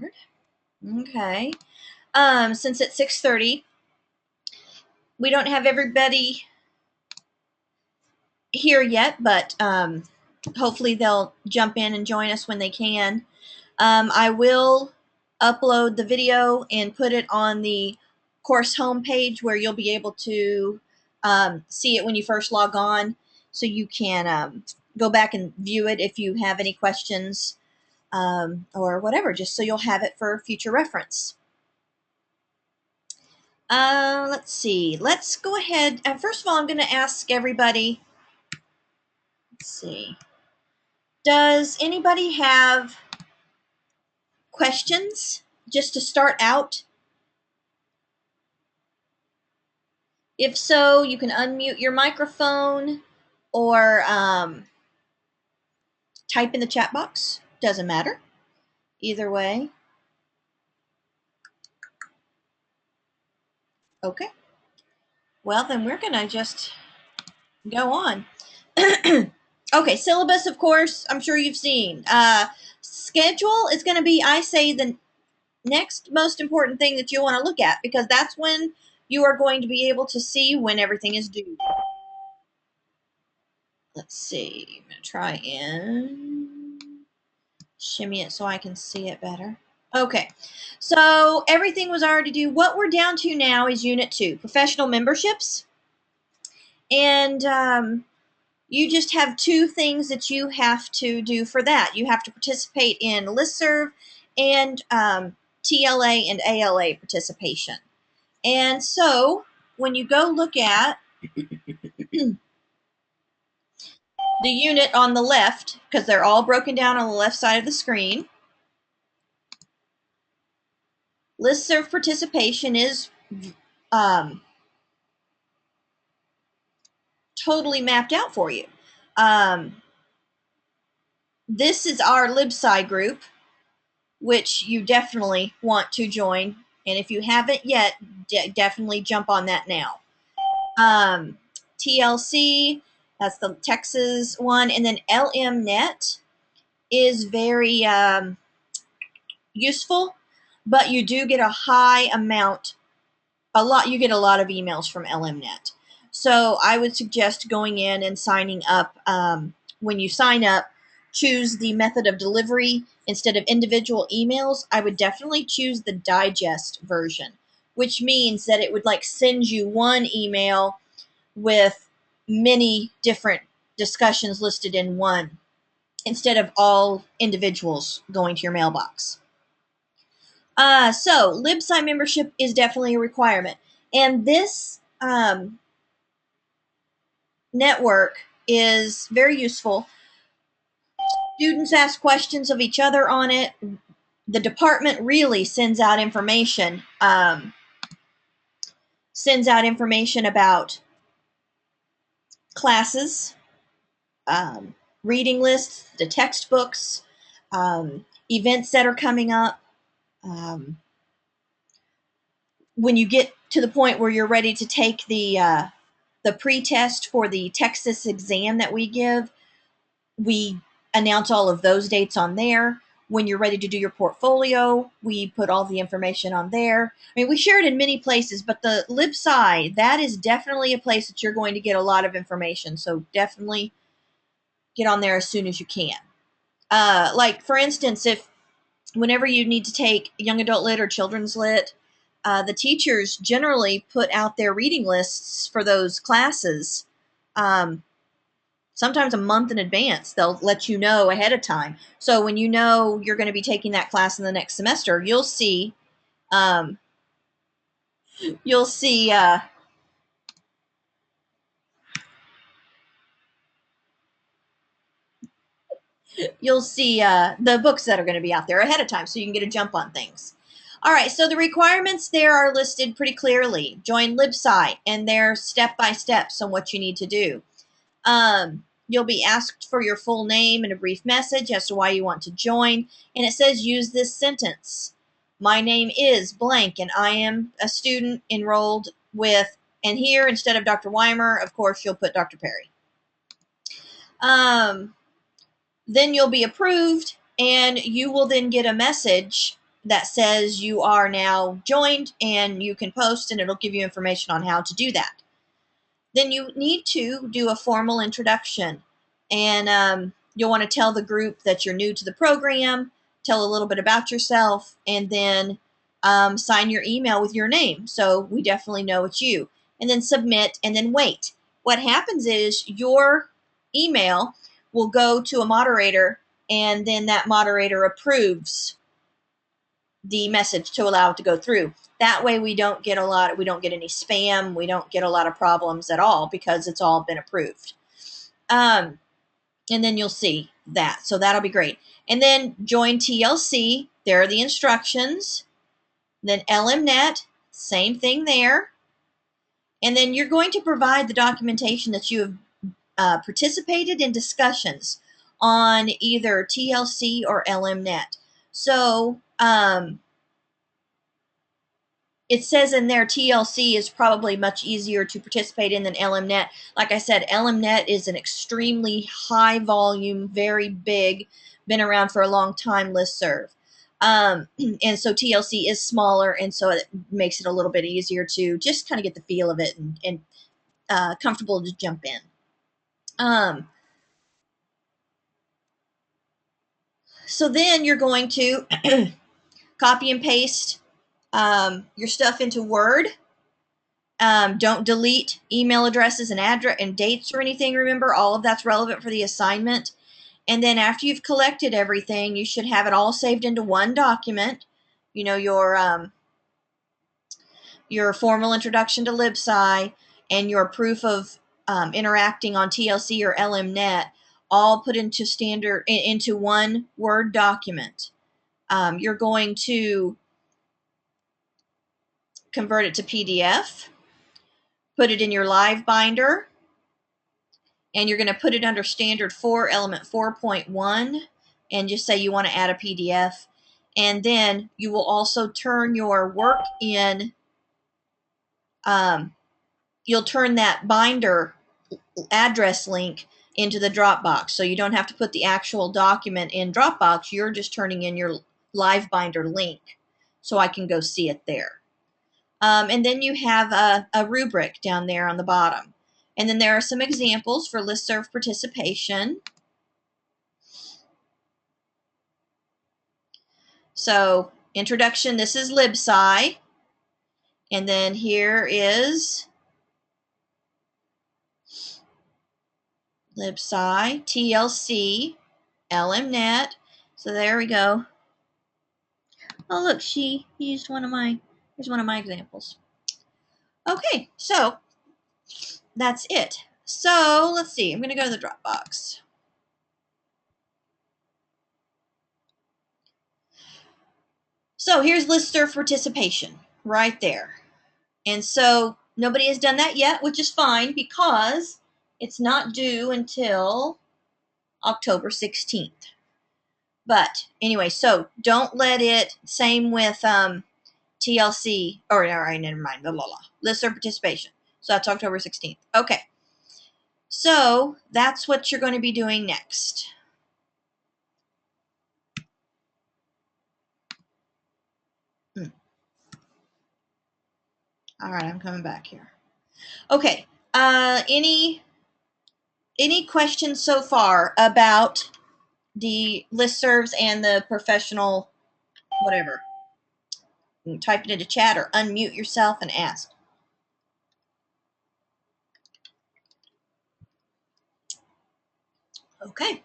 Lord. Okay. Since it's 6:30, we don't have everybody here yet, but hopefully they'll jump in and join us when they can. I will upload the video and put it on the course homepage where you'll be able to see it when you first log on, so you can go back and view it if you have any questions or whatever, just so you'll have it for future reference. Let's see. Let's go ahead. First of all, I'm going to ask everybody, let's see. Does anybody have questions just to start out? If so, you can unmute your microphone or type in the chat box. Doesn't matter. Either way. Okay. Well, then we're going to just go on. Okay, syllabus, of course, I'm sure you've seen. Schedule is going to be, I say, the next most important thing that you want to look at, because that's when you are going to be able to see when everything is due. Let's see. I'm going to try and shimmy it so I can see it better. Okay, so everything was already due. What we're down to now is Unit 2, Professional Memberships. And you just have two things that you have to do for that. You have to participate in LSSL and TLA and ALA participation. And so when you go look at the unit on the left, because they're all broken down on the left side of the screen, LSSL participation is totally mapped out for you. This is our LibSci group, which you definitely want to join. And if you haven't yet, definitely jump on that now. TLC, that's the Texas one. And then LMNet is very useful, but you do get a high amount, you get a lot of emails from LMNet. So I would suggest going in and signing up. When you sign up, choose the method of delivery instead of individual emails. I would definitely choose the digest version, which means that it would like send you one email with many different discussions listed in one, instead of all individuals going to your mailbox. So LibSci membership is definitely a requirement. And this network is very useful. Students ask questions of each other on it. The department really sends out information about classes, reading lists, the textbooks, events that are coming up. When you get to the point where you're ready to take the pre-test for the Texas exam that we give, we announce all of those dates on there. When you're ready to do your portfolio, we put all the information on there. I mean, we share it in many places, but the LibSci, that is definitely a place that you're going to get a lot of information. So definitely get on there as soon as you can. Like, for instance, whenever you need to take young adult lit or children's lit, the teachers generally put out their reading lists for those classes sometimes a month in advance. They'll let you know ahead of time. So when you know you're going to be taking that class in the next semester, you'll see the books that are going to be out there ahead of time, so you can get a jump on things. All right, so the requirements there are listed pretty clearly. Join LibSci, and they're step-by-steps on what you need to do. You'll be asked for your full name and a brief message as to why you want to join. And it says, use this sentence. My name is blank, and I am a student enrolled with, and here, instead of Dr. Weimer, of course, you'll put Dr. Perry. Then you'll be approved, and you will then get a message that says you are now joined, and you can post, and it'll give you information on how to do that. Then you need to do a formal introduction, and you'll want to tell the group that you're new to the program, tell a little bit about yourself, and then sign your email with your name so we definitely know it's you, and then submit, and then wait. What happens is your email will go to a moderator, and then that moderator approves the message to allow it to go through. That way we don't get any spam, we don't get a lot of problems at all, because it's all been approved. And then you'll see that. So that'll be great. And then join TLC, there are the instructions. Then LMNet, same thing there. And then you're going to provide the documentation that you have participated in discussions on either TLC or LMNet. So, it says in there TLC is probably much easier to participate in than LMNet. Like I said, LMNet is an extremely high volume, very big, been around for a long time listserv. And so TLC is smaller, and so it makes it a little bit easier to just kind of get the feel of it and comfortable to jump in. So then you're going to copy and paste your stuff into Word. Don't delete email addresses and address and dates or anything. Remember, all of that's relevant for the assignment. And then after you've collected everything, you should have it all saved into one document. You know, your formal introduction to LibSci and your proof of interacting on TLC or LMNet, all put into one Word document. You're going to convert it to PDF, put it in your live binder, and you're going to put it under standard 4, element 4.1, and just say you want to add a PDF. And then you will also turn your work in, you'll turn that binder address link into the Dropbox. So you don't have to put the actual document in Dropbox, you're just turning in your live binder link so I can go see it there. And then you have a rubric down there on the bottom. And then there are some examples for listserv participation. So, introduction, this is LibSci. And then here is LibSci, TLC, LMNet. So there we go. Oh, look, she used here's one of my examples. Okay, so that's it. So, let's see. I'm going to go to the Dropbox. So, here's listserv participation right there. And so, nobody has done that yet, which is fine because it's not due until October 16th. But anyway, so don't let it, same with TLC, or all right, never mind, blah, blah, blah. Listserv participation. So that's October 16th. Okay. So that's what you're going to be doing next. All right, I'm coming back here. Okay. Any questions so far about the listservs and the professional whatever? You can type it into chat or unmute yourself and ask. Okay.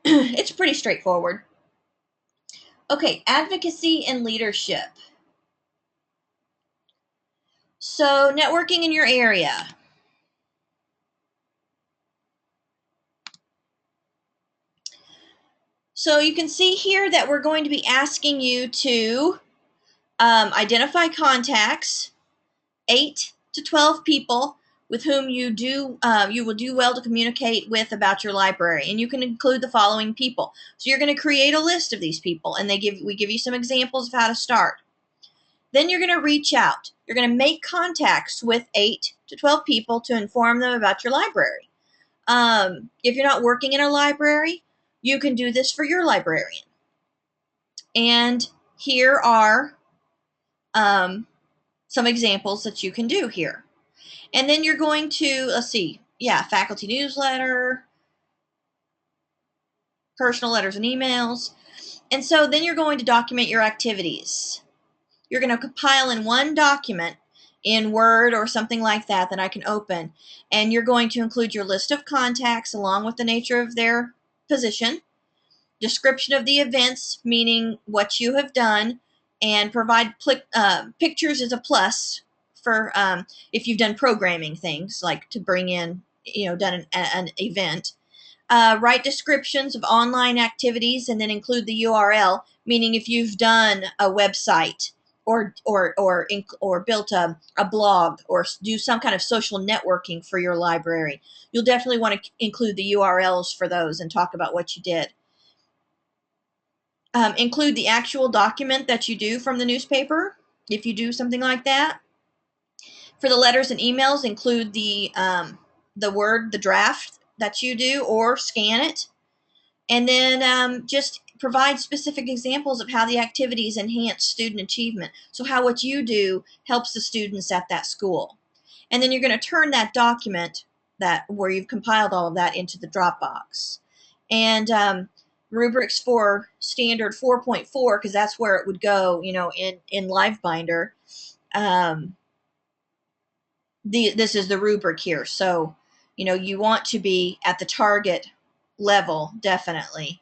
It's pretty straightforward. Okay, advocacy and leadership. So, networking in your area. So, you can see here that we're going to be asking you to identify contacts, 8 to 12 people with whom you will do well to communicate with about your library, and you can include the following people. So you're going to create a list of these people, and we give you some examples of how to start. Then you're going to reach out. You're going to make contacts with 8 to 12 people to inform them about your library. If you're not working in a library, you can do this for your librarian. And here are some examples that you can do here. And then you're going to, let's see, yeah, faculty newsletter, personal letters and emails. And so then you're going to document your activities. You're going to compile in one document in Word or something like that that I can open. And you're going to include your list of contacts along with the nature of their position, description of the events, meaning what you have done, and provide pictures as a plus for if you've done programming things, like to bring in, done an event. Write descriptions of online activities and then include the URL, meaning if you've done a website or built a blog or do some kind of social networking for your library, you'll definitely want to include the URLs for those and talk about what you did. Include the actual document that you do from the newspaper, if you do something like that. For the letters and emails, include the draft that you do, or scan it. And then just provide specific examples of how the activities enhance student achievement. So how what you do helps the students at that school. And then you're going to turn that document where you've compiled all of that into the Dropbox. And rubrics for standard 4.4, because that's where it would go, in LiveBinder. This is the rubric here. So, you want to be at the target level, definitely.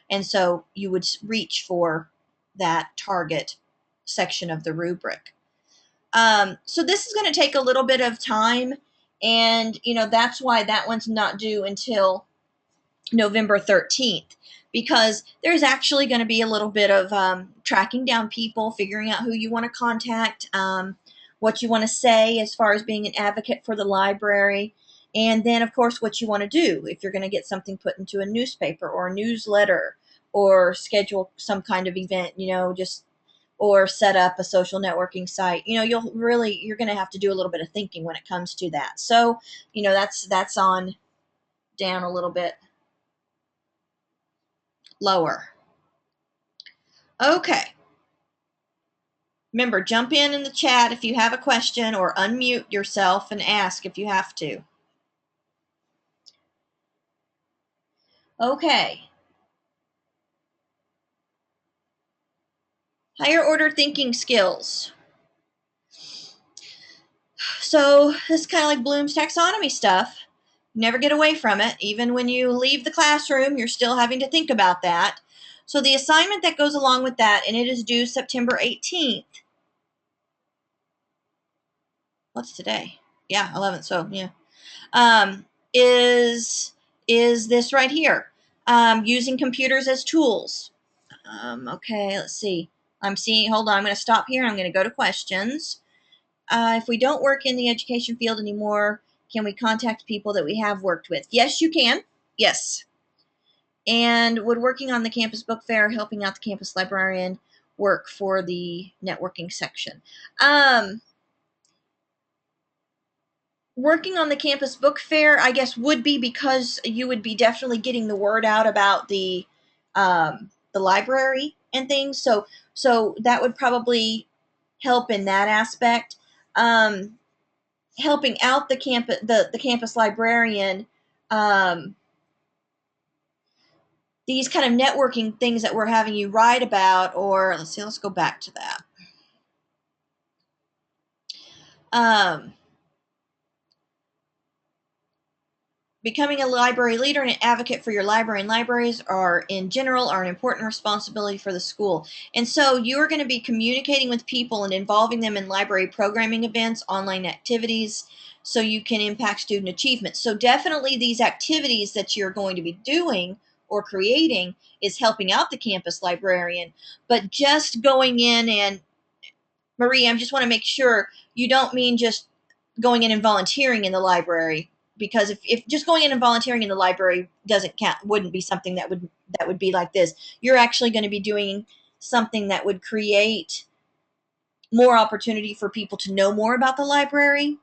And so you would reach for that target section of the rubric. So this is going to take a little bit of time, and that's why that one's not due until November 13th, because there's actually going to be a little bit of tracking down people, figuring out who you want to contact, what you want to say as far as being an advocate for the library, and then, of course, what you want to do if you're going to get something put into a newspaper or a newsletter, or schedule some kind of event, or set up a social networking site. You're going to have to do a little bit of thinking when it comes to that. So, that's on down a little bit lower. Okay. Remember, jump in the chat if you have a question, or unmute yourself and ask if you have to. Okay. Higher order thinking skills. So this is kind of like Bloom's taxonomy stuff. Never get away from it. Even when you leave the classroom, you're still having to think about that. So the assignment that goes along with that, and it is due September 18th. What's today? Yeah, 11th. So yeah, is this right here? Using computers as tools. Okay, let's see. Hold on, I'm going to stop here. I'm going to go to questions. If we don't work in the education field anymore, can we contact people that we have worked with? Yes, you can. Yes. And would working on the campus book fair, helping out the campus librarian, work for the networking section? Working on the campus book fair, I guess, would be, because you would be definitely getting the word out about the library and things. So that would probably help in that aspect. Helping out the campus librarian, these kind of networking things that we're having you write about, or let's go back to that. Becoming a library leader and an advocate for your library and libraries in general are an important responsibility for the school. And so you're going to be communicating with people and involving them in library programming events, online activities, so you can impact student achievement. So definitely these activities that you're going to be doing or creating is helping out the campus librarian. But just going in and, Marie, I just want to make sure you don't mean just going in and volunteering in the library, because if just going in and volunteering in the library doesn't count, wouldn't be something that would be like this. You're actually going to be doing something that would create more opportunity for people to know more about the library,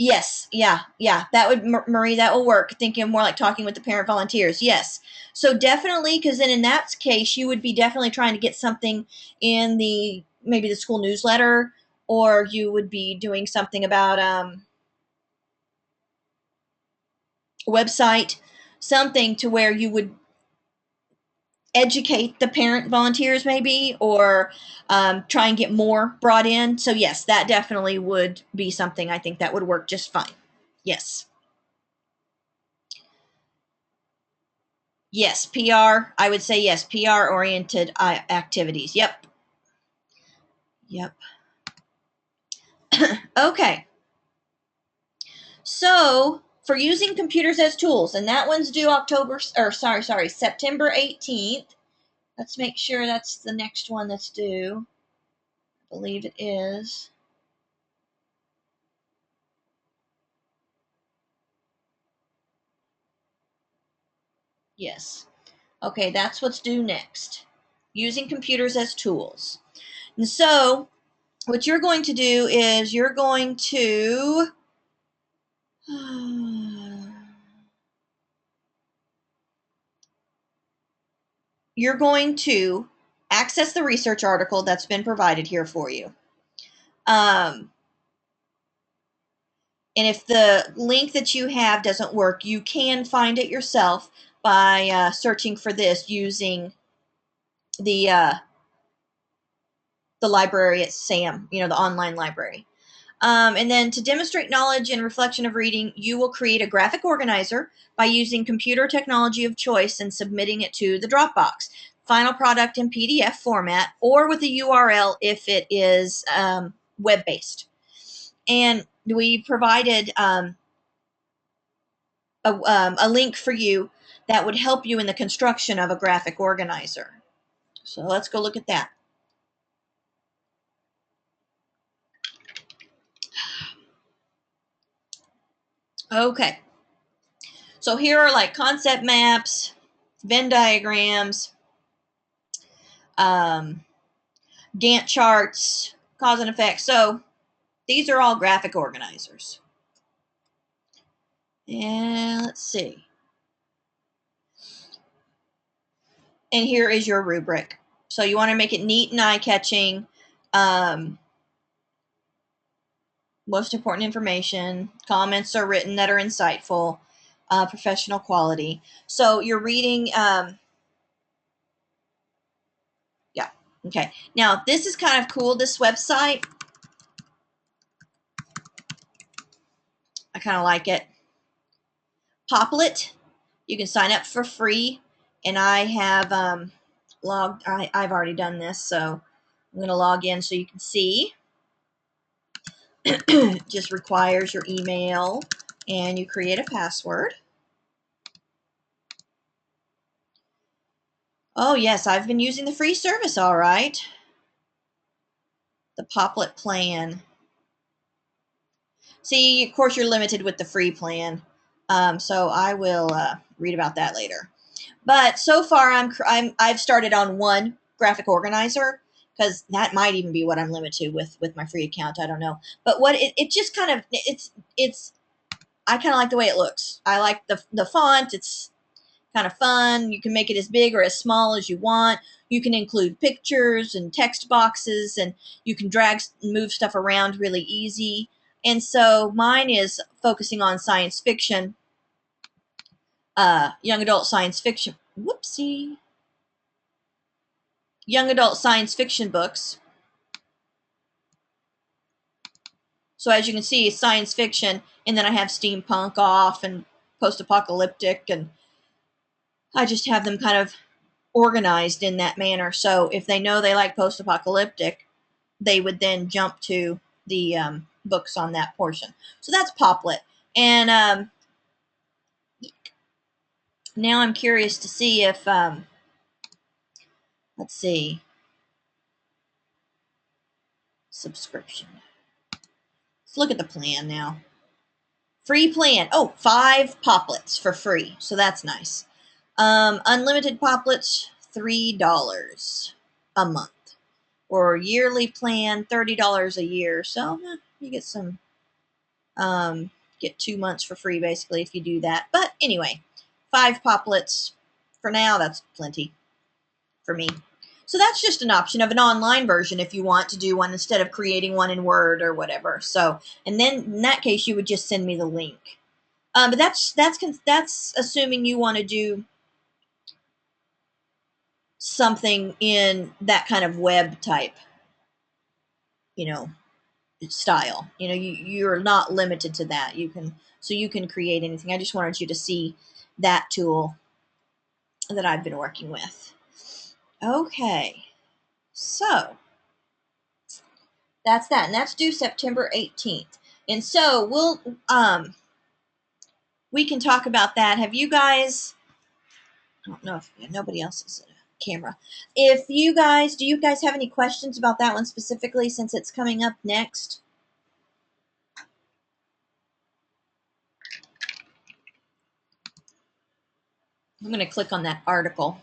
Yes, yeah, yeah. That would, Marie, that will work. Thinking more like talking with the parent volunteers. Yes. So definitely, because then in that case, you would be definitely trying to get something in the, maybe the school newsletter, or you would be doing something about a website, something to where you would educate the parent volunteers maybe, or try and get more brought in. So yes, that definitely would be something I think that would work just fine. Yes. Yes, PR. I would say yes, PR oriented activities. Yep. Yep. Okay. So for using computers as tools, and that one's due September 18th. Let's make sure that's the next one that's due. I believe it is. Yes. Okay, that's what's due next. Using computers as tools. And so what you're going to do is you're going to you're going to access the research article that's been provided here for you. And if the link that you have doesn't work, you can find it yourself by searching for this using the uh, the library at SAM, the online library. And then to demonstrate knowledge and reflection of reading, you will create a graphic organizer by using computer technology of choice and submitting it to the Dropbox. Final product in PDF format or with a URL if it is web-based. And we provided a link for you that would help you in the construction of a graphic organizer. So let's go look at that. Okay. So here are like concept maps, Venn diagrams, um, Gantt charts, cause and effect. So these are all graphic organizers. And let's see. And here is your rubric. So you want to make it neat and eye-catching. Most important information. Comments are written that are insightful. Professional quality. So you're reading. Yeah. Okay. Now this is kind of cool. This website, I kind of like it. Poplet. You can sign up for free, and I have logged. I've already done this, so I'm going to log in so you can see. Just requires your email, and you create a password. Oh yes, I've been using the free service, all right. The Poplet plan. See, of course, you're limited with the free plan, so I will read about that later. But so far, I've started on one graphic organizer because that might even be what I'm limited with my free account. I don't know, but what it just kind of it's I kind of like the way it looks. I like the font. It's kind of fun. You can make it as big or as small as you want. You can include pictures and text boxes, and you can drag and move stuff around really easy. And so mine is focusing on science fiction, young adult science fiction. Whoopsie. Young adult science fiction books. So as you can see, science fiction, and then I have steampunk off and post-apocalyptic, and I just have them kind of organized in that manner. So if they know they like post-apocalyptic, they would then jump to the books on that portion. So that's Poplet. And now I'm curious to see if, let's see, subscription. Let's look at the plan now. Free plan. Oh, 5 Poplets for free. So that's nice. Unlimited Poplets, $3 a month. Or yearly plan, $30 a year. So you get some Get 2 months for free, basically, if you do that. But anyway, 5 poplets for now. That's plenty for me. So that's just an option of an online version if you want to do one instead of creating one in Word or whatever. So, and then in that case, you would just send me the link. But that's assuming you want to do something in that kind of web type, style. You're not limited to that. You can create anything. I just wanted you to see that tool that I've been working with. Okay, so that's that, and that's due September 18th. And so we can talk about that. Have you guys? I don't know if nobody else is at a camera. Do you guys have any questions about that one specifically since it's coming up next? I'm going to click on that article.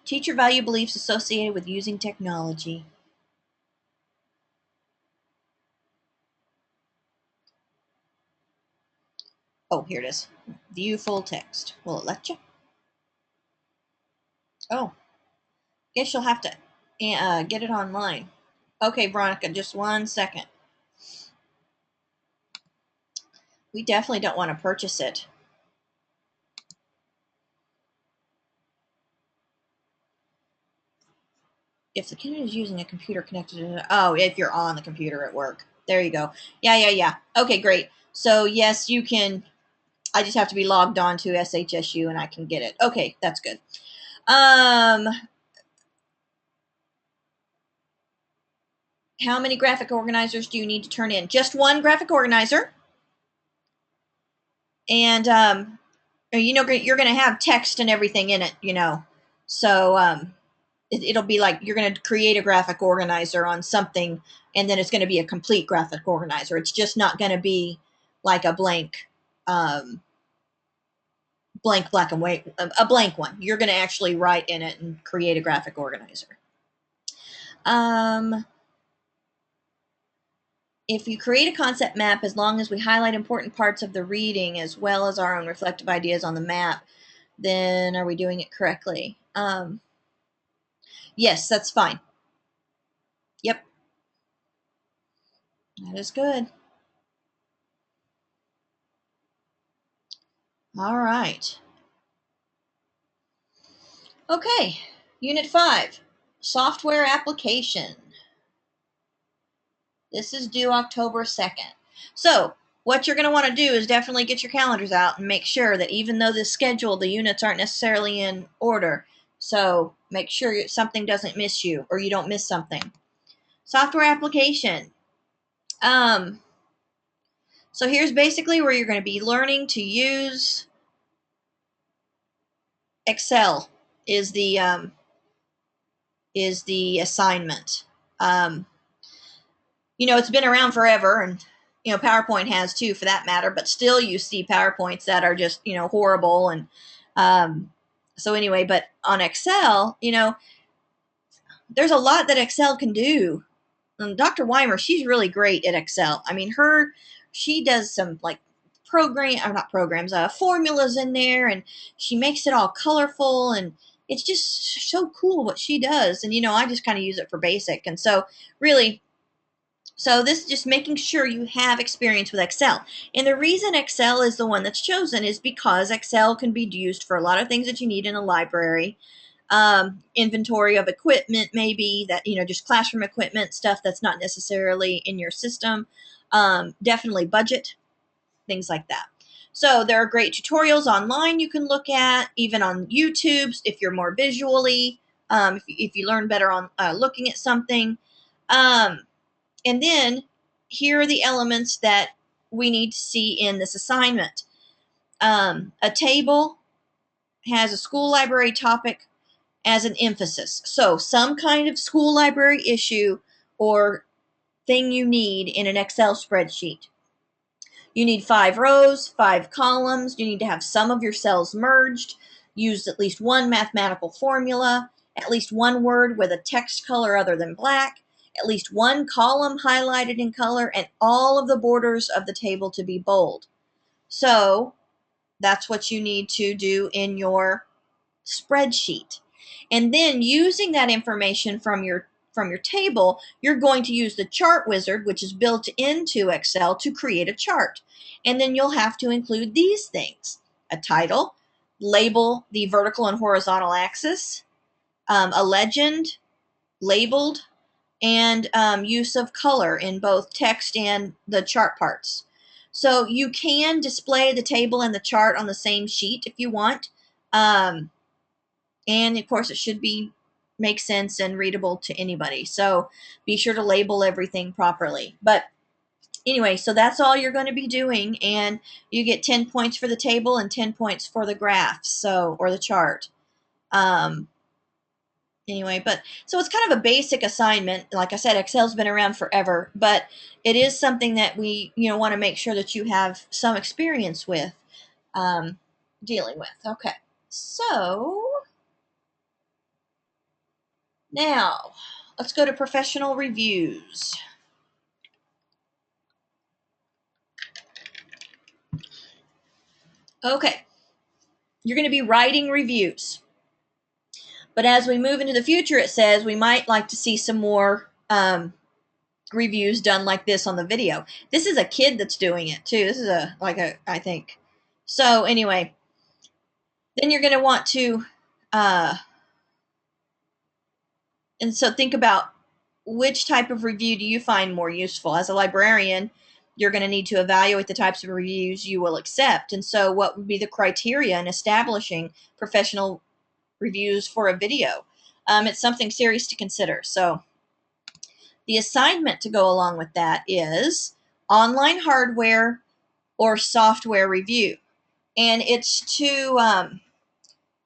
Teacher value beliefs associated with using technology. Oh, here it is. View full text. Will it let you? Oh, guess you'll have to get it online. Okay, Veronica, just 1 second. We definitely don't want to purchase it. If the candidate is using a computer connected to, if you're on the computer at work. There you go. Yeah. Okay, great. So yes, you can. I just have to be logged on to SHSU and I can get it. Okay, that's good. How many graphic organizers do you need to turn in? Just one graphic organizer. And you're going to have text and everything in it, So it'll be like you're going to create a graphic organizer on something, and then it's going to be a complete graphic organizer. It's just not going to be like a blank black and white, a blank one. You're going to actually write in it and create a graphic organizer. If you create a concept map, as long as we highlight important parts of the reading as well as our own reflective ideas on the map, then are we doing it correctly? Yes, that's fine. Yep. That is good. All right. Okay, Unit 5, Software Application. This is due October 2nd. So, what you're going to want to do is definitely get your calendars out and make sure that even though this schedule, the units aren't necessarily in order. So, make sure something doesn't miss you or you don't miss something. Software application. So here's basically where you're going to be learning to use Excel is the assignment. It's been around forever, and PowerPoint has too, for that matter. But still, you see PowerPoints that are just horrible, and so anyway. But on Excel, there's a lot that Excel can do. And Dr. Weimer, she's really great at Excel. I mean, she does some like formulas in there, and she makes it all colorful, and it's just so cool what she does. And I just kind of use it for basic, and so really. So this is just making sure you have experience with Excel. And the reason Excel is the one that's chosen is because Excel can be used for a lot of things that you need in a library. Inventory of equipment, maybe that, just classroom equipment, stuff that's not necessarily in your system. Definitely budget, things like that. So there are great tutorials online you can look at, even on YouTube if you're more visually, if you learn better on looking at something. And then here are the elements that we need to see in this assignment. A table has a school library topic as an emphasis. So some kind of school library issue or thing you need in an Excel spreadsheet. You need 5 rows, 5 columns. You need to have some of your cells merged. Use at least one mathematical formula, at least one word with a text color other than black, at least one column highlighted in color, and all of the borders of the table to be bold. So that's what you need to do in your spreadsheet. And then using that information from your table, you're going to use the chart wizard, which is built into Excel, to create a chart. And then you'll have to include these things: a title, label the vertical and horizontal axis, a legend, labeled, and use of color in both text and the chart parts. So you can display the table and the chart on the same sheet if you want. And of course, it should make sense and readable to anybody. So be sure to label everything properly. But anyway, so that's all you're going to be doing, and you get 10 points for the table and 10 points for the graph, or the chart. Anyway, but so it's kind of a basic assignment. Like I said, Excel's been around forever, but it is something that we want to make sure that you have some experience with dealing with. Okay, so now let's go to professional reviews. Okay, you're going to be writing reviews. But as we move into the future, it says we might like to see some more reviews done like this on the video. This is a kid that's doing it too. This is I think. So anyway, then you're going to want to, and so think about which type of review do you find more useful. As a librarian, you're going to need to evaluate the types of reviews you will accept. And so what would be the criteria in establishing professional reviews for a video? It's something serious to consider. So the assignment to go along with that is online hardware or software review. And it's to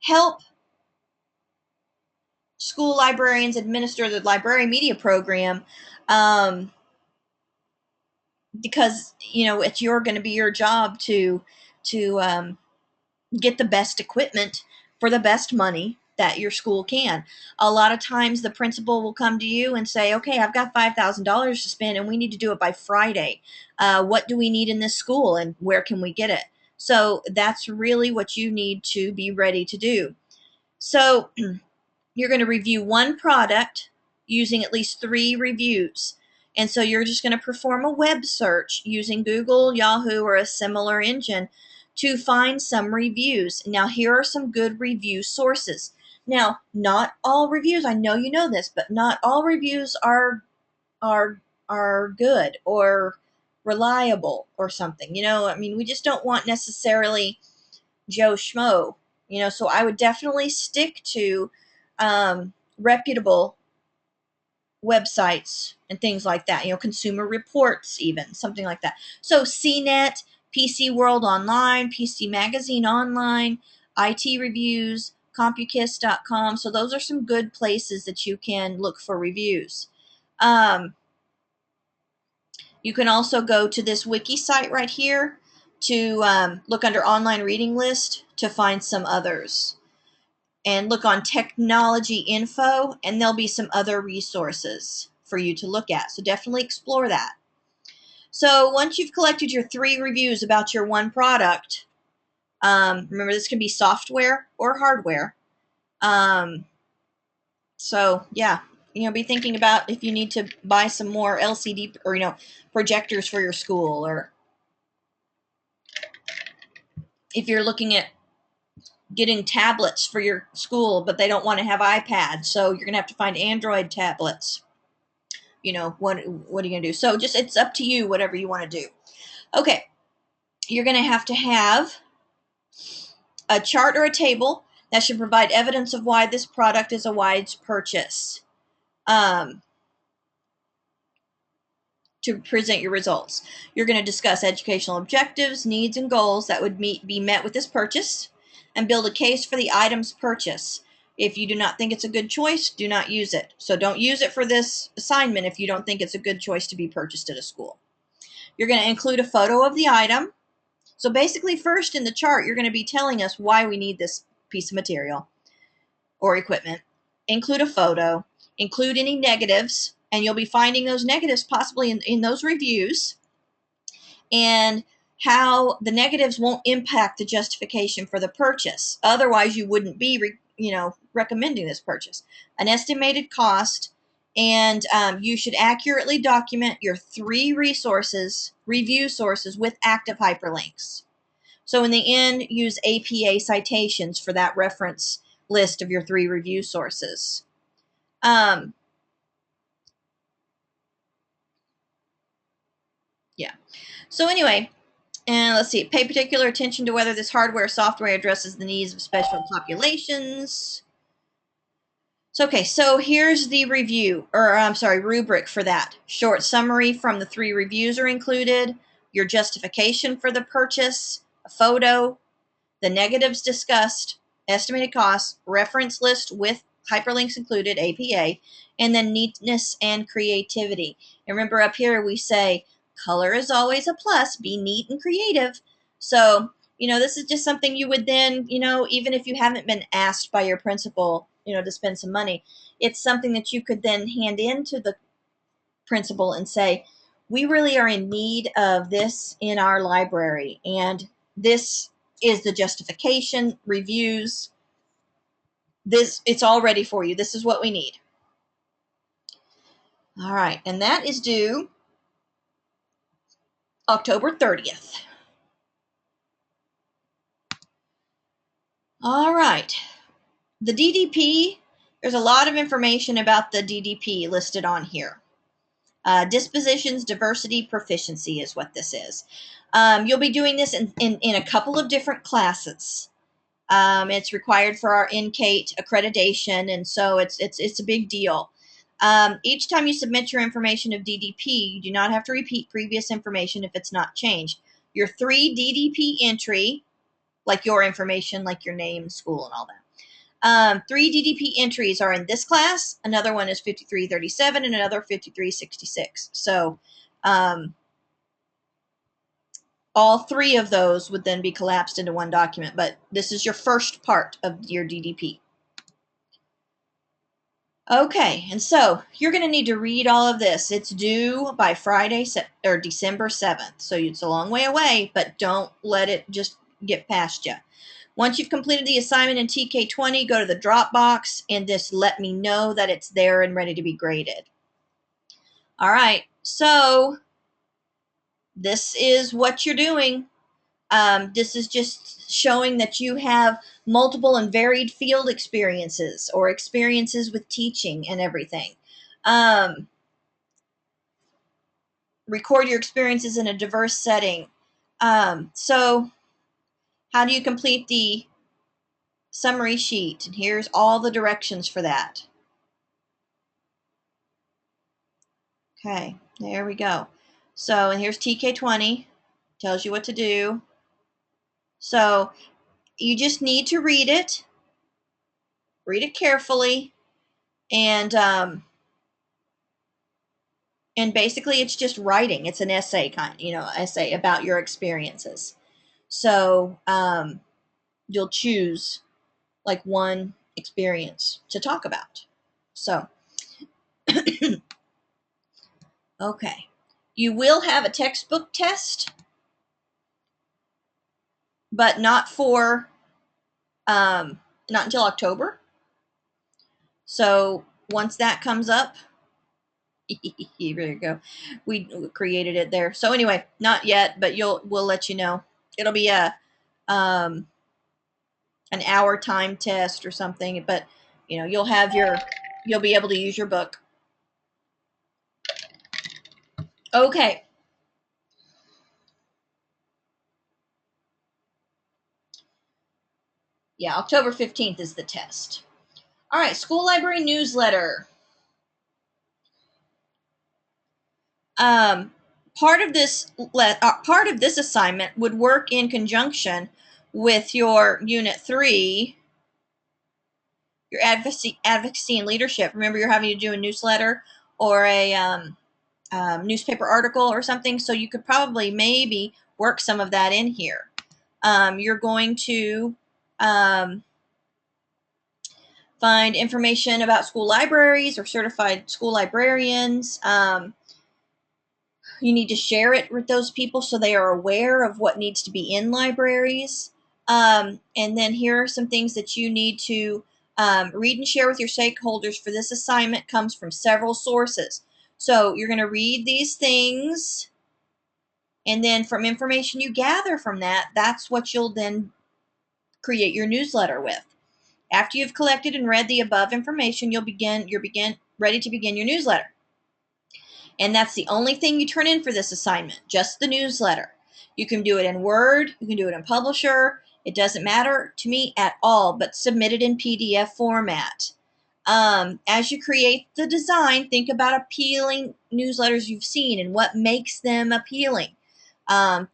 help school librarians administer the library media program, because it's going to be your job to get the best equipment for the best money that your school can. A lot of times the principal will come to you and say, okay, I've got $5,000 to spend and we need to do it by Friday. What do we need in this school and where can we get it? So that's really what you need to be ready to do. So you're going to review one product using at least 3 reviews. And so you're just going to perform a web search using Google, Yahoo, or a similar engine to find some reviews. Now, here are some good review sources. Now, not all reviews, I know you know this, but not all reviews are good or reliable or something. We just don't want necessarily Joe Schmo. So I would definitely stick to reputable websites and things like that, Consumer Reports, even something like that. So CNET, PC World Online, PC Magazine Online, IT Reviews, Compukiss.com. So those are some good places that you can look for reviews. You can also go to this wiki site right here to look under online reading list to find some others. And look on technology info, and there'll be some other resources for you to look at. So definitely explore that. So once you've collected your 3 reviews about your one product, remember this can be software or hardware. So yeah, be thinking about if you need to buy some more LCD or projectors for your school, or if you're looking at getting tablets for your school, but they don't want to have iPads, so you're going to have to find Android tablets. What are you going to do? So it's up to you, whatever you want to do. Okay, you're going to have a chart or a table that should provide evidence of why this product is a wise purchase to present your results. You're going to discuss educational objectives, needs, and goals that would be met with this purchase, and build a case for the item's purchase. If you do not think it's a good choice, do not use it. So don't use it for this assignment if you don't think it's a good choice to be purchased at a school. You're going to include a photo of the item. So basically, first in the chart, you're going to be telling us why we need this piece of material or equipment. Include a photo. Include any negatives and you'll be finding those negatives possibly in those reviews, and how the negatives won't impact the justification for the purchase. Otherwise, you wouldn't be, recommending this purchase. An estimated cost, and you should accurately document your 3 review sources with active hyperlinks. So in the end, use APA citations for that reference list of your 3 review sources. Yeah. So anyway, and let's see, pay particular attention to whether this hardware or software addresses the needs of special populations. So, okay, so here's the rubric for that. Short summary from the 3 reviews are included, your justification for the purchase, a photo, the negatives discussed, estimated costs, reference list with hyperlinks included, APA, and then neatness and creativity. And remember up here we say, color is always a plus, be neat and creative. So, this is just something you would then, even if you haven't been asked by your principal, to spend some money, it's something that you could then hand in to the principal and say, we really are in need of this in our library, and this is the justification, reviews, it's all ready for you. This is what we need. All right, and that is due October 30th. All right, the DDP, there's a lot of information about the DDP listed on here. Dispositions, diversity, proficiency is what this is. You'll be doing this in a couple of different classes. It's required for our NCATE accreditation, and so it's a big deal. Each time you submit your information of DDP, you do not have to repeat previous information if it's not changed. Your 3 DDP entry, like your information, like your name, school, and all that. 3 DDP entries are in this class. Another one is 5337 and another 5366. So all 3 of those would then be collapsed into one document, but this is your first part of your DDP. Okay, and so you're going to need to read all of this. It's due by Friday or December 7th, so it's a long way away, but don't let it just get past you. Once you've completed the assignment in TK20, go to the Dropbox and just let me know that it's there and ready to be graded. All right, so this is what you're doing. This is just showing that you have multiple and varied field experiences or experiences with teaching and everything. Record your experiences in a diverse setting. So how do you complete the summary sheet? And here's all the directions for that. Okay, there we go. So, and here's TK20, tells you what to do. So you just need to read it carefully, and basically it's just writing. It's an essay essay about your experiences. So you'll choose like one experience to talk about. So, okay. You will have a textbook test, but not until October. So once that comes up, there you go. We created it there. So anyway, not yet, but we'll let you know. It'll be an hour time test or something, but you'll be able to use your book. Okay. Yeah, October 15th is the test. All right, school library newsletter. Part of this assignment would work in conjunction with your Unit 3, your advocacy and leadership. Remember, you're having to do a newsletter or a newspaper article or something, so you could probably maybe work some of that in here. You're going to find information about school libraries or certified school librarians. You need to share it with those people so they are aware of what needs to be in libraries. And then here are some things that you need to read and share with your stakeholders for this assignment. Comes from several sources. So you're going to read these things, and then from information you gather from that, that's what you'll then create your newsletter with. After you've collected and read the above information, you're ready to begin your newsletter. And that's the only thing you turn in for this assignment, just the newsletter. You can do it in Word, you can do it in Publisher. It doesn't matter to me at all, but submit it in PDF format. As you create the design, think about appealing newsletters you've seen and what makes them appealing.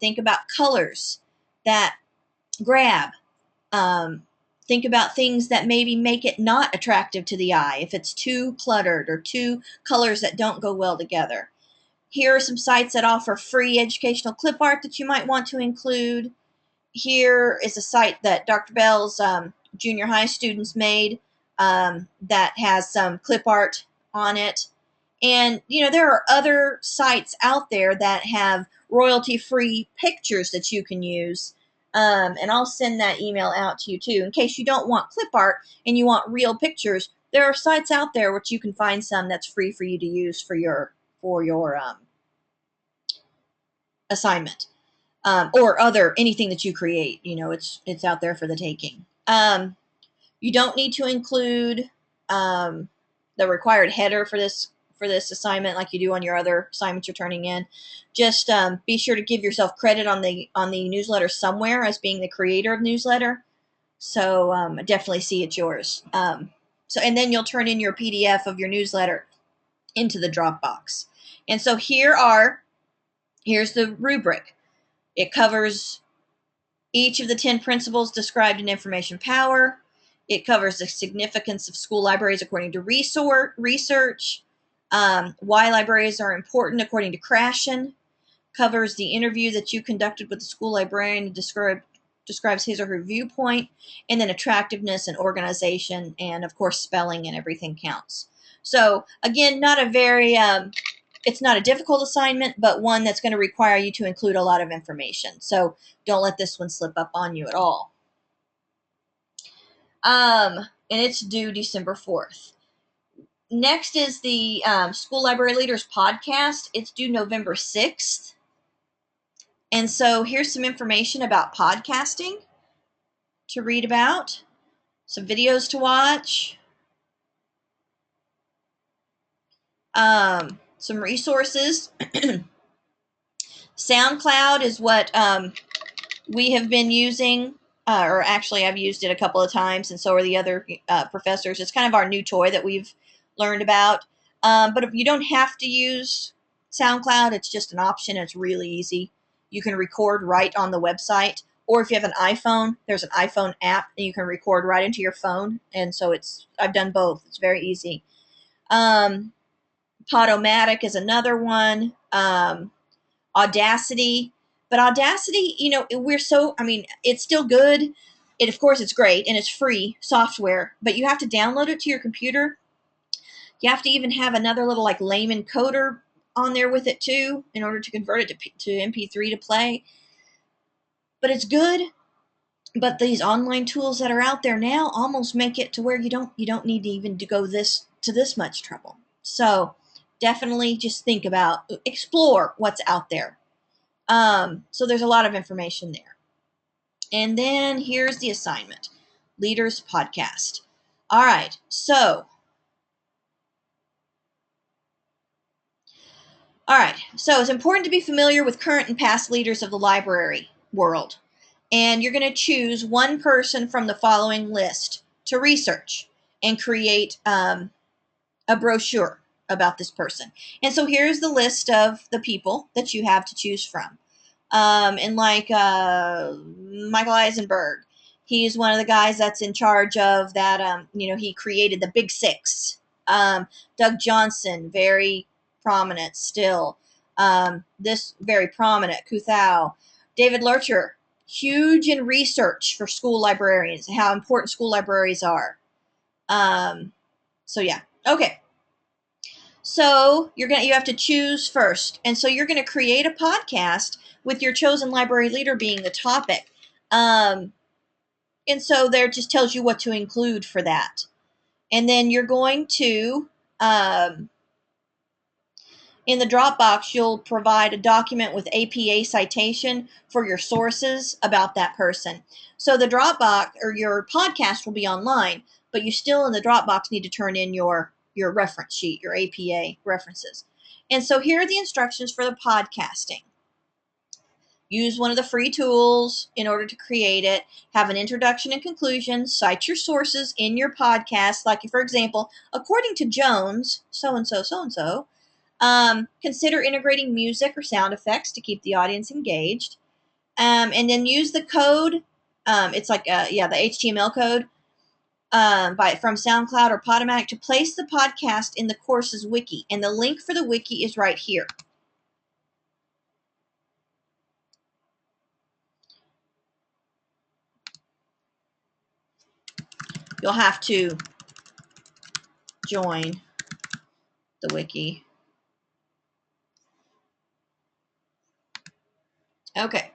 Think about colors that grab. Think about things that maybe make it not attractive to the eye if it's too cluttered or two colors that don't go well together. Here are some sites that offer free educational clip art that you might want to include. Here is a site that Dr. Bell's junior high students made that has some clip art on it. And, there are other sites out there that have royalty-free pictures that you can use. And I'll send that email out to you too. In case you don't want clip art and you want real pictures, there are sites out there which you can find some that's free for you to use for your assignment. Or anything that you create. It's out there for the taking. You don't need to include the required header for this assignment like you do on your other assignments you're turning in. Just be sure to give yourself credit on the newsletter somewhere as being the creator of newsletter. So definitely see it's yours. And then you'll turn in your PDF of your newsletter into the Dropbox. And so here's the rubric. It covers each of the 10 principles described in Information Power. It covers the significance of school libraries according to research, why libraries are important according to Krashen, covers the interview that you conducted with the school librarian and describes his or her viewpoint, and then attractiveness and organization, and of course spelling and everything counts. So again, it's not a difficult assignment, but one that's going to require you to include a lot of information. So don't let this one slip up on you at all. And it's due December 4th. Next is the School Library Leaders podcast. It's due November 6th. And so here's some information about podcasting to read about, some videos to watch, some resources. SoundCloud is what we have been using, or actually I've used it a couple of times, and so are the other professors. It's kind of our new toy that we've learned about. But if you don't have to use SoundCloud, it's just an option. It's really easy. You can record right on the website, or if you have an iPhone, there's an iPhone app, and you can record right into your phone. And so I've done both. It's very easy. Podomatic is another one. Audacity. But Audacity, it's still good. Of course, it's great, and it's free software, but you have to download it to your computer. You have to even have another little layman coder on there with it too in order to convert it to MP3 to play. But it's good. But these online tools that are out there now almost make it to where you don't need to even go this much trouble. So definitely just explore what's out there. So there's a lot of information there. And then here's the assignment. Leaders Podcast. All right, so it's important to be familiar with current and past leaders of the library world. And you're going to choose one person from the following list to research and create a brochure about this person. And so here's the list of the people that you have to choose from. Michael Eisenberg, he's one of the guys that's in charge of that. He created the Big Six. Doug Johnson, very prominent still. This very prominent, Kuthau. David Lurcher, huge in research for school librarians and how important school libraries are. So yeah. Okay. So you have to choose first. And so you're going to create a podcast with your chosen library leader being the topic. And so there just tells you what to include for that. And then you're going to, in the Dropbox, you'll provide a document with APA citation for your sources about that person. So the Dropbox or your podcast will be online, but you still in the Dropbox need to turn in your reference sheet, your APA references. And so here are the instructions for the podcasting. Use one of the free tools in order to create it. Have an introduction and conclusion. Cite your sources in your podcast. Like, for example, according to Jones, so-and-so, so-and-so. Consider integrating music or sound effects to keep the audience engaged. And then use the code. It's like, the HTML code from SoundCloud or Podomatic to place the podcast in the course's wiki. And the link for the wiki is right here. You'll have to join the wiki. Okay.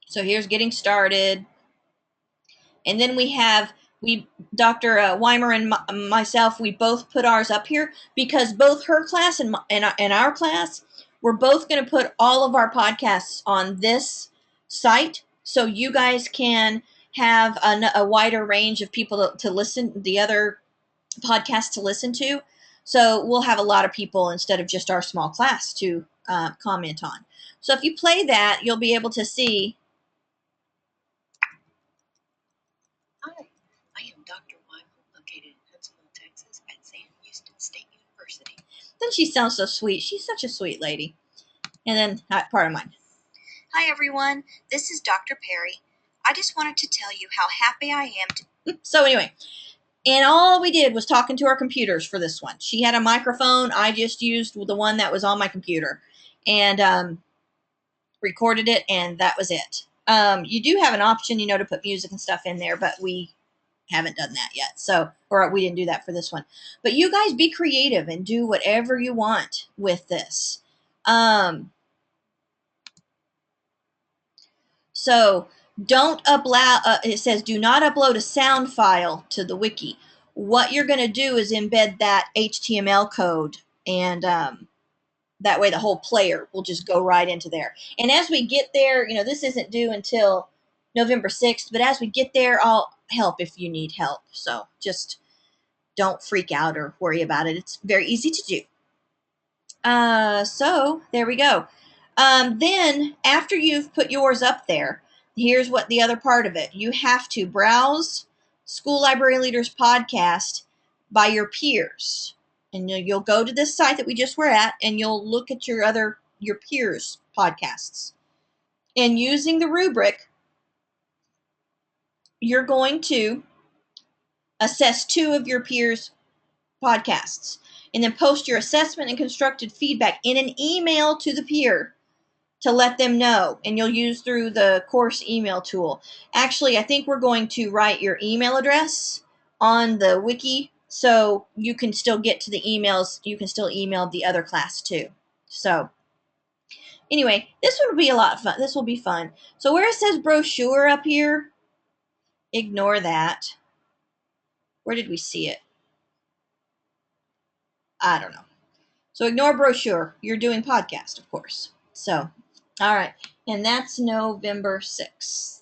So here's getting started. And then Dr. Weimer and myself, we both put ours up here because both her class and our class, we're both going to put all of our podcasts on this site so you guys can have a wider range of people to listen, the other podcasts to listen to. So we'll have a lot of people instead of just our small class to comment on. So if you play that, you'll be able to see. Hi, I am Dr. Weimer, located in Huntsville, Texas, at Sam Houston State University. Then she sounds so sweet. She's such a sweet lady. And then part of mine. Hi, everyone. This is Dr. Perry. I just wanted to tell you how happy I am. So anyway, and all we did was talking to our computers for this one. She had a microphone. I just used the one that was on my computer and recorded it, and that was it. You do have an option, to put music and stuff in there, but we haven't done that yet. So, or we didn't do that for this one. But you guys be creative and do whatever you want with this. So don't upload, it says do not upload a sound file to the wiki. What you're going to do is embed that HTML code, and that way the whole player will just go right into there. And as we get there, this isn't due until November 6th, but as we get there, I'll help if you need help. So just don't freak out or worry about it. It's very easy to do. So there we go. Then after you've put yours up there, here's what the other part of it. You have to browse School Library Leaders podcast by your peers. And you'll go to this site that we just were at, and you'll look at your peers' podcasts. And using the rubric, you're going to assess 2 of your peers' podcasts, and then post your assessment and constructed feedback in an email to the peer to let them know, and you'll use through the course email tool. Actually, I think we're going to write your email address on the wiki so you can still get to the emails. You can still email the other class too. So anyway, this will be a lot of fun. This will be fun. So where it says brochure up here, ignore that. Where did we see it? I don't know. So ignore brochure. You're doing podcast, of course. So, all right. And that's November 6th.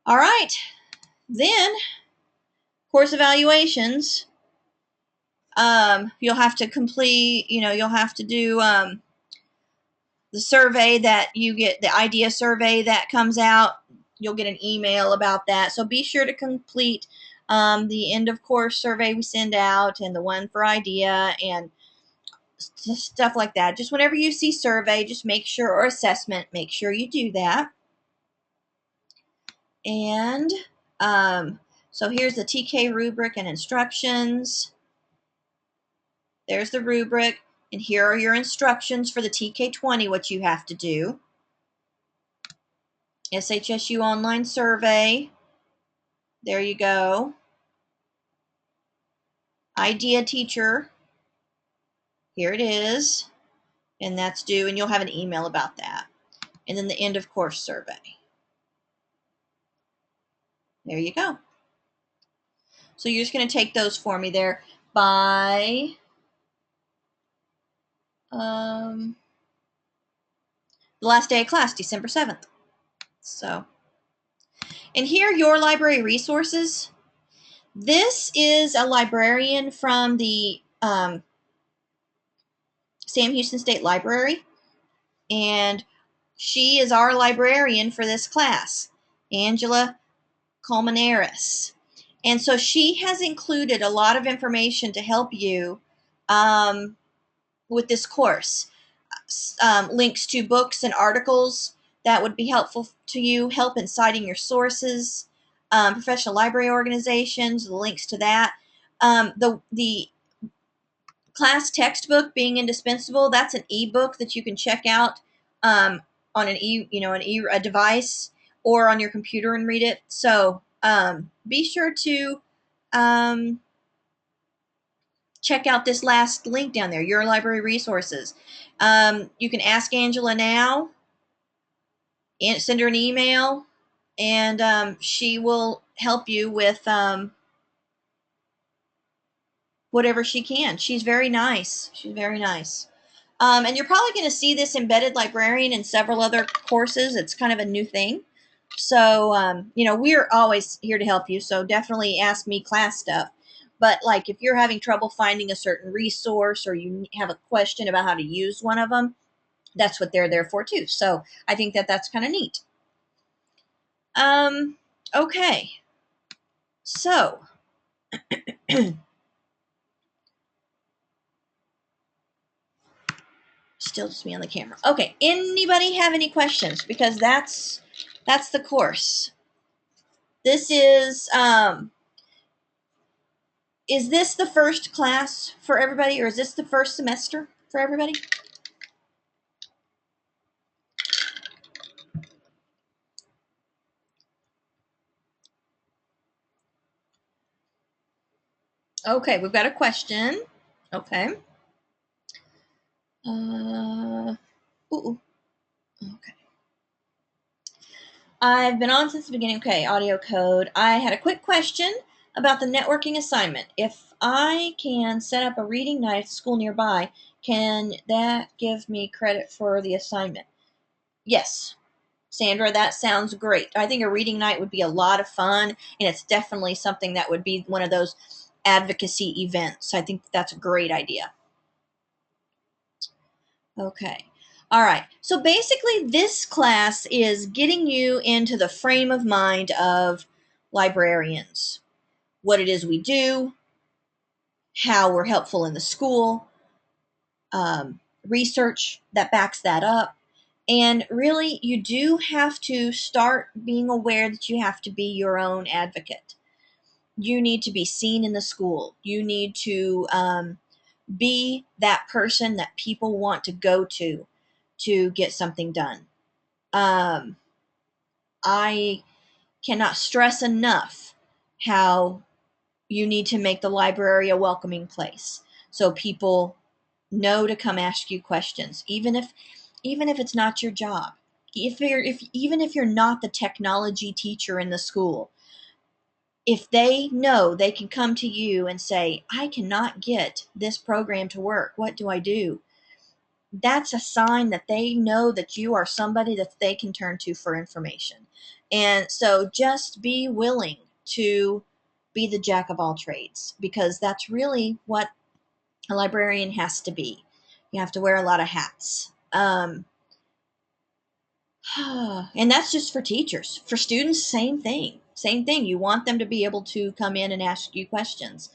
All right. Then, course evaluations. You'll have to complete, you'll have to do the survey that you get, the idea survey that comes out. You'll get an email about that. So be sure to complete the end of course survey we send out, and the one for idea, and stuff like that. Just whenever you see survey, just make sure, or assessment, make sure you do that. And so here's the TK rubric and instructions. There's the rubric, and here are your instructions for the TK20, what you have to do. SHSU online survey. There you go. Idea teacher. Here it is. And that's due, and you'll have an email about that. And then the end of course survey. There you go. So you're just going to take those for me there by the last day of class, December 7th. So, and here are your library resources. This is a librarian from the Sam Houston State Library, and she is our librarian for this class, Angela Colmenares. And so she has included a lot of information to help you with this course. Links to books and articles that would be helpful to you, help in citing your sources, professional library organizations, the links to that. The class textbook being indispensable, that's an ebook that you can check out on a device or on your computer and read it. So be sure to check out this last link down there, your library resources. You can ask Angela now and send her an email, and she will help you with whatever she can. She's very nice. She's very nice. And you're probably going to see this embedded librarian in several other courses. It's kind of a new thing. So, we're always here to help you. So definitely ask me class stuff. But like if you're having trouble finding a certain resource or you have a question about how to use one of them, that's what they're there for too. So I think that that's kind of neat. Okay. So still just me on the camera. Okay. Anybody have any questions? Because that's the course. This is this the first class for everybody, or is this the first semester for everybody? Okay, we've got a question. Okay. Ooh. Okay. I've been on since the beginning. Okay, audio code. I had a quick question about the networking assignment. If I can set up a reading night at the school nearby, can that give me credit for the assignment? Yes, Sandra, that sounds great. I think a reading night would be a lot of fun, and it's definitely something that would be one of those advocacy events. I think that's a great idea. Okay. All right. So basically, this class is getting you into the frame of mind of librarians, what it is we do, how we're helpful in the school, research that backs that up. And really, you do have to start being aware that you have to be your own advocate. You need to be seen in the school. You need to be that person that people want to go to get something done. I cannot stress enough how you need to make the library a welcoming place so people know to come ask you questions, even if it's not your job. Even if you're not the technology teacher in the school, if they know they can come to you and say, I cannot get this program to work, what do I do? That's a sign that they know that you are somebody that they can turn to for information. And so just be willing to be the jack of all trades, because that's really what a librarian has to be. You have to wear a lot of hats. And that's just for teachers. For students, same thing. Same thing. You want them to be able to come in and ask you questions.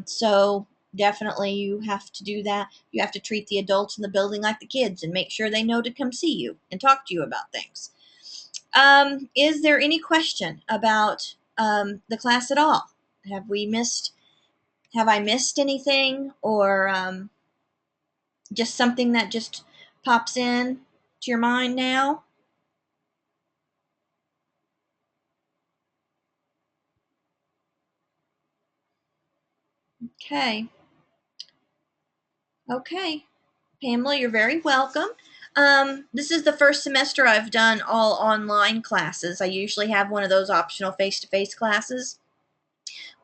So definitely you have to do that. You have to treat the adults in the building like the kids and make sure they know to come see you and talk to you about things. Is there any question about the class at all? Have I missed anything, or just something that just pops in to your mind now? Okay. Okay. Pamela, you're very welcome. This is the first semester I've done all online classes. I usually have one of those optional face-to-face classes.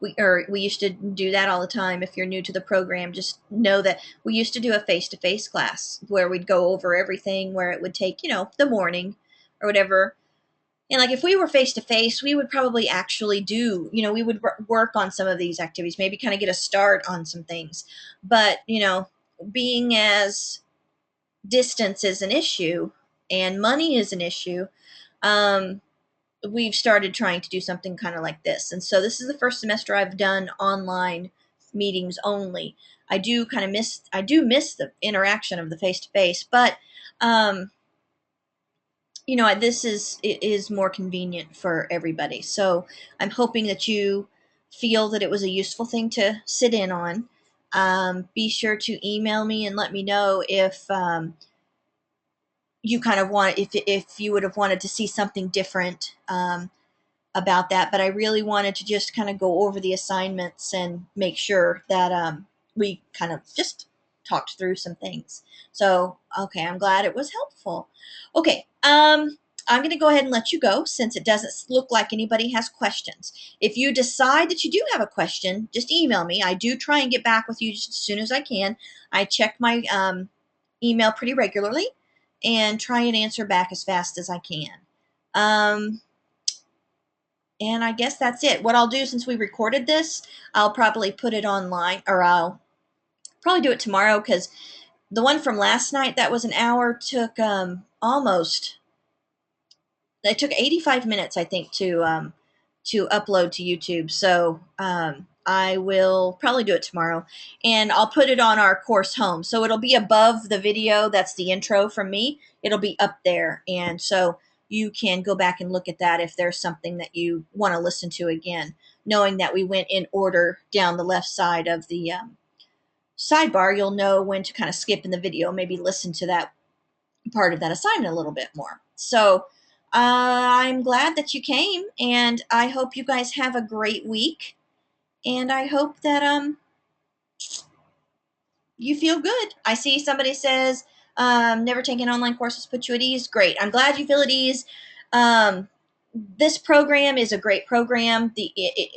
We used to do that all the time. If you're new to the program, just know that we used to do a face-to-face class where we'd go over everything, where it would take, the morning or whatever. And like if we were face to face, we would probably actually do, we would work on some of these activities, maybe kind of get a start on some things. But, being as distance is an issue and money is an issue, um, we've started trying to do something kind of like this. And so this is the first semester I've done online meetings only. I do miss the interaction of the face to face, but um, this is more convenient for everybody. So I'm hoping that you feel that it was a useful thing to sit in on. Be sure to email me and let me know if you kind of want if you would have wanted to see something different about that. But I really wanted to just kind of go over the assignments and make sure that we kind of just talked through some things. So, okay, I'm glad it was helpful. Okay, I'm going to go ahead and let you go since it doesn't look like anybody has questions. If you decide that you do have a question, just email me. I do try and get back with you just as soon as I can. I check my email pretty regularly and try and answer back as fast as I can. And I guess that's it. What I'll do since we recorded this, I'll probably put it online, or I'll probably do it tomorrow because the one from last night that was an hour took almost it took 85 minutes, I think, to upload to YouTube. So I will probably do it tomorrow, and I'll put it on our course home. So it'll be above the video. That's the intro from me. It'll be up there, and so you can go back and look at that if there's something that you want to listen to again, knowing that we went in order down the left side of the sidebar. You'll know when to kind of skip in the video, maybe listen to that part of that assignment a little bit more. So I'm glad that you came, and I hope you guys have a great week. And I hope that you feel good. I see somebody says never taking online courses put you at ease. Great. I'm glad you feel at ease. Um, this program is a great program.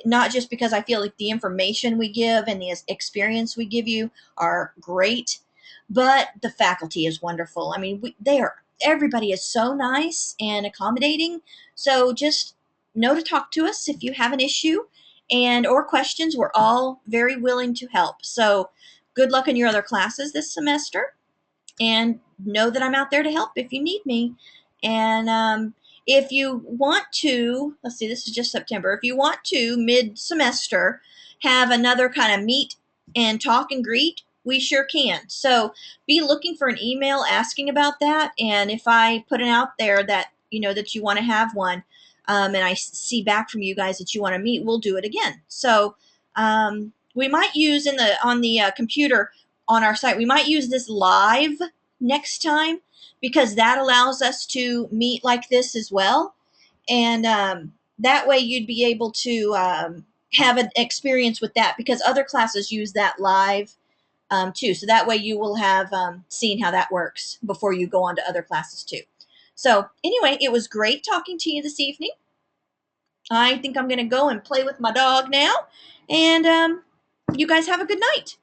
Not just because I feel like the information we give and the experience we give you are great, but the faculty is wonderful. I mean, everybody is so nice and accommodating. So just know to talk to us if you have an issue and or questions. We're all very willing to help. So good luck in your other classes this semester, and know that I'm out there to help if you need me. And if you want to, let's see, this is just September. If you want to, mid semester, have another kind of meet and talk and greet, we sure can. So be looking for an email asking about that. And if I put it out there that, that you want to have one, and I see back from you guys that you want to meet, we'll do it again. So we might use on the computer on our site, we might use this live next time because that allows us to meet like this as well. And that way you'd be able to have an experience with that because other classes use that live too. So that way you will have seen how that works before you go on to other classes too. So anyway, it was great talking to you this evening. I think I'm going to go and play with my dog now. And you guys have a good night.